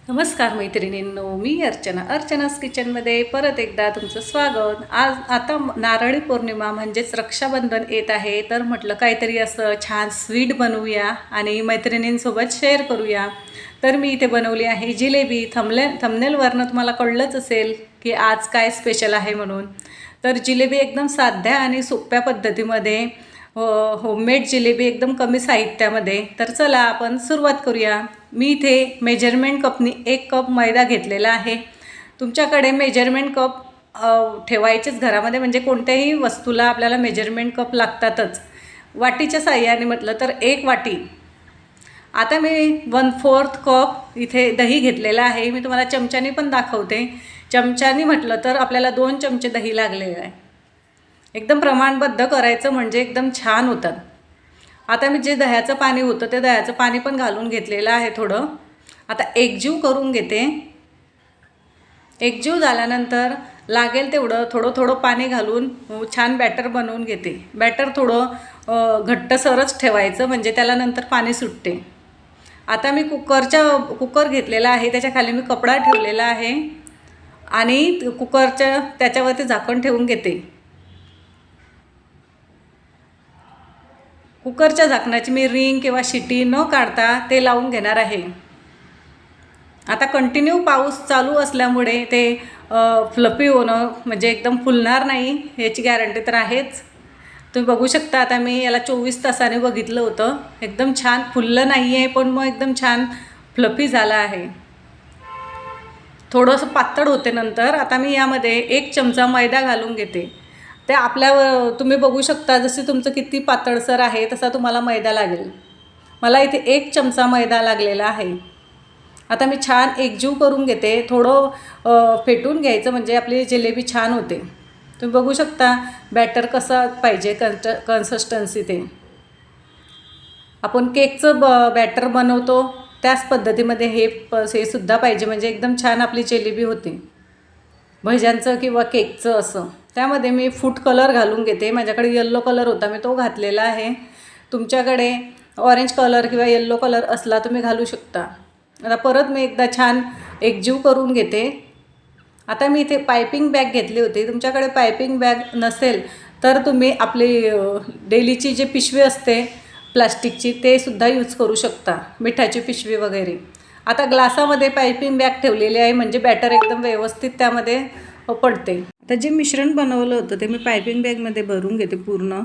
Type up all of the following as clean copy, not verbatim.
नमस्कार मैत्रिणींनो, मी अर्चनाच किचनमध्ये परत एकदा तुमचं स्वागत. आता नारळी पौर्णिमा म्हणजेच रक्षाबंधन येत आहे, तर म्हटलं काहीतरी असं छान स्वीट बनवूया आणि मैत्रिणींसोबत शेअर करूया. तर मी इथे बनवली आहे जिलेबी. थंबनेलवरनं तुम्हाला कळलंच असेल की आज काय स्पेशल आहे म्हणून. तर जिलेबी एकदम साध्या आणि सोप्या पद्धतीमध्ये, होममेड जिलेबी एकदम कमी साहित्यामध्ये. तर चला आपण सुरुवात करूया. मी इथे मेजरमेंट कपनी 1 कप मैदा घेतलेला आहे. तुमच्याकडे मेजरमेंट कप ठेवायचेच घरामध्ये, म्हणजे कोणत्याही वस्तूला आपल्याला मेजरमेंट कप लागतातच. वाटीच्या साह्याने म्हटलं तर 1 वाटी. आता मी 1/4 कप इथे दही घेतलेला आहे. मी तुम्हाला चमच्याने पण दाखवते. चमच्याने म्हटलं तर आपल्याला 2 चमचे दही लागलेलं आहे. एकदम प्रमाणबद्ध करायचं म्हणजे एकदम छान होतात. आता मी जे दह्याचं पाणी होतं ते दह्याचं पाणी पण घालून घेतलेलं आहे थोडं. आता एकजीव करून घेते. एकजीव झाल्यानंतर लागेल तेवढं थोडं थोडं पाणी घालून छान बॅटर बनवून घेते. बॅटर थोडं घट्टसरच ठेवायचं, म्हणजे त्याला नंतर पाणी सुटते. आता मी कुकर घेतलेला आहे, त्याच्या खाली मी कपडा ठेवलेला आहे आणि त्याच्यावरती झाकण ठेवून घेते. कुकरच्या झाकणाची मी रिंग किंवा शिटी न काढता ते लावून घेणार आहे. आता कंटिन्यू पाऊस चालू असल्यामुळे ते फ्लफी होणं म्हणजे एकदम फुलणार नाही याची गॅरंटी तर आहेच. तुम्ही बघू शकता, आता मी याला 24 तासाने बघितलं होतं. एकदम छान फुललं नाही आहे, पण मग एकदम छान फ्लफी झालं आहे. थोडंसं पातळ होते नंतर. आता मी यामध्ये 1 चमचा मैदा घालून घेते. ते आपल्यावर तुम्ही बघू शकता, जसे तुमचं किती पातळसर आहे तसा तुम्हाला मैदा लागेल. मला इथे 1 चमचा मैदा लागलेला आहे. आता मी छान एकजीव करून घेते. थोडं फेटून घ्यायचं म्हणजे आपली जिलेबी छान होते. तुम्ही बघू शकता बॅटर कसं पाहिजे कन्सिस्टन्सी. ते आपण केकचं बॅटर बनवतो त्याच पद्धतीमध्ये हे सुद्धा पाहिजे, म्हणजे एकदम छान आपली जिलेबी होते. भज्यांचं किंवा केकचं असं. त्यामध्ये मी फूड कलर घालून घेते. माझ्याकडे येल्लो कलर होता, मी तो घातलेला आहे. तुमच्याकडे ऑरेंज कलर किंवा येल्लो कलर असला तुम्ही घालू शकता. आता परत मी एकदा छान एकजीव करून घेते. आता मी इथे पायपिंग बॅग घेतली होती. तुमच्याकडे पायपिंग बॅग नसेल तर तुम्ही आपली डेलीची जी पिशवी असते प्लास्टिकची, ते सुद्धा यूज करू शकता, मिठाची पिशवी वगैरे. आता ग्लासामध्ये पायपिंग बॅग ठेवलेली आहे, म्हणजे बॅटर एकदम व्यवस्थित त्यामध्ये पडते. आता जे मिश्रण बनवलं होतं ते मी पायपिंग बॅगमध्ये भरून घेते पूर्ण.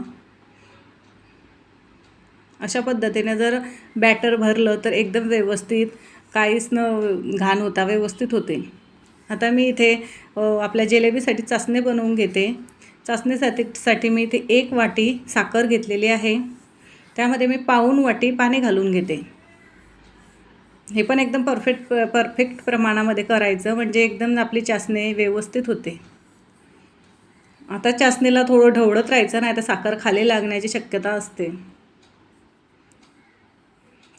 अशा पद्धतीने जर बॅटर भरलं तर एकदम व्यवस्थित, काहीच न घाण होता व्यवस्थित होते. आता मी इथे आपल्या जिलेबीसाठी चासणी बनवून घेते. चासणीसाठी मी इथे 1 वाटी साखर घेतलेली आहे. त्यामध्ये मी पाऊण वाटी पाणी घालून घेते. हे पण एकदम परफेक्ट प्रमाणामध्ये करायचं, म्हणजे एकदम आपली चासणी व्यवस्थित होते. आता चासणीला थोडं ढवळत राहायचं, नाही तर साखर खाली लागण्याची शक्यता असते.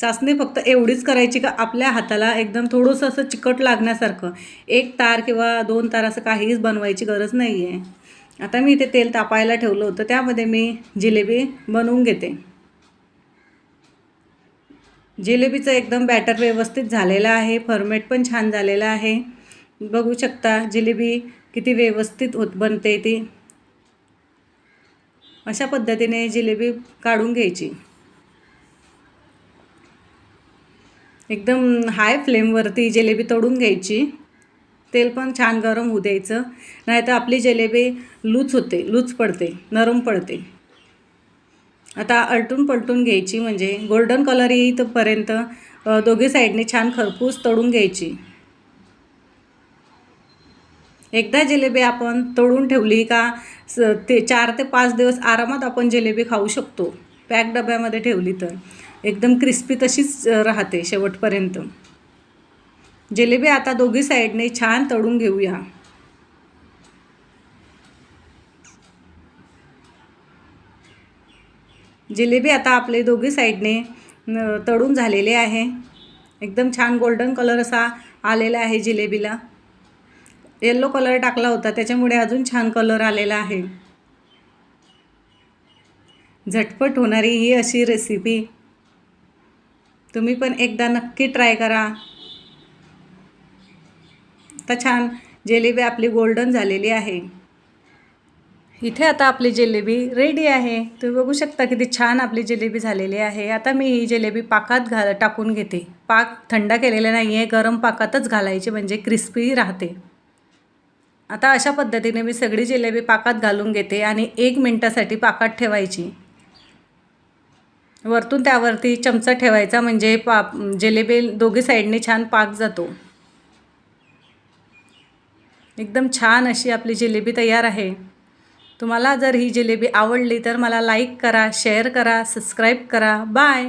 चासणी फक्त एवढीच करायची का आपल्या हाताला एकदम थोडंसं असं चिकट लागण्यासारखं. 1 तार किंवा 2 तार असं काहीच बनवायची गरज नाही आहे. आता मी इथे तेल तापायला ठेवलं होतं, त्यामध्ये मी जिलेबी बनवून घेते. जिलेबीचं एकदम बॅटर व्यवस्थित झालेलं आहे. फॉर्मेट पण छान झालेलं आहे. बघू शकता जिलेबी किती व्यवस्थित बनते ती. अशा पद्धतीने जिलेबी काढून घ्यायची. एकदम हाय फ्लेमवरती जिलेबी तळून घ्यायची. तेल पण छान गरम होऊ द्यायचं, नाहीतर आपली जिलेबी लूज पडते, नरम पडते. आता आलटून पलटून घ्यायची, म्हणजे गोल्डन कलर येईपर्यंत दोघी साईडने छान खरपूस तळून घ्यायची. एकदा जिलेबी आपण तळून ठेवली का 4 ते 5 दिवस आरामात आपण जिलेबी खाऊ शकतो. पॅक डब्यामध्ये ठेवली तर एकदम क्रिस्पी तशीच राहते शेवटपर्यंत. जिलेबी आता दोघी साईडने छान तळून घेऊया. जिलेबी आता आपले दोघी साईडने तळून झालेले आहे. एकदम छान गोल्डन कलर असा आलेला आहे जिलेबीला. येल्लो कलर टाकला होता त्याच्यामुळे अजून छान कलर आलेला आहे. झटपट होणारी ही अशी रेसिपी तुम्ही पण एकदा नक्की ट्राय करा. आता छान जिलेबी आपली गोल्डन झालेली आहे. इथे आता आपली जिलेबी रेडी आहे. तुम्ही बघू शकता किती छान आपली जिलेबी झालेली आहे. आता मी ही जिलेबी पाकात टाकून घेते. पाक थंड केलेला नाही आहे, गरम पाकातच घालायची म्हणजे क्रिस्पी राहते. आता अशा पद्धतीने मी सगळी जिलेबी पाकात घालून घेते आणि 1 मिनिटासाठी पाकात ठेवायची. वरतून त्यावरती चमचा ठेवायचा म्हणजे जिलेबी दोघी साईडने छान पाक जातो. एकदम छान अशी आपली जिलेबी तयार आहे. तुम्हाला जर ही जिलेबी आवडली तर मला लाईक करा, शेअर करा, सबस्क्राईब करा. बाय.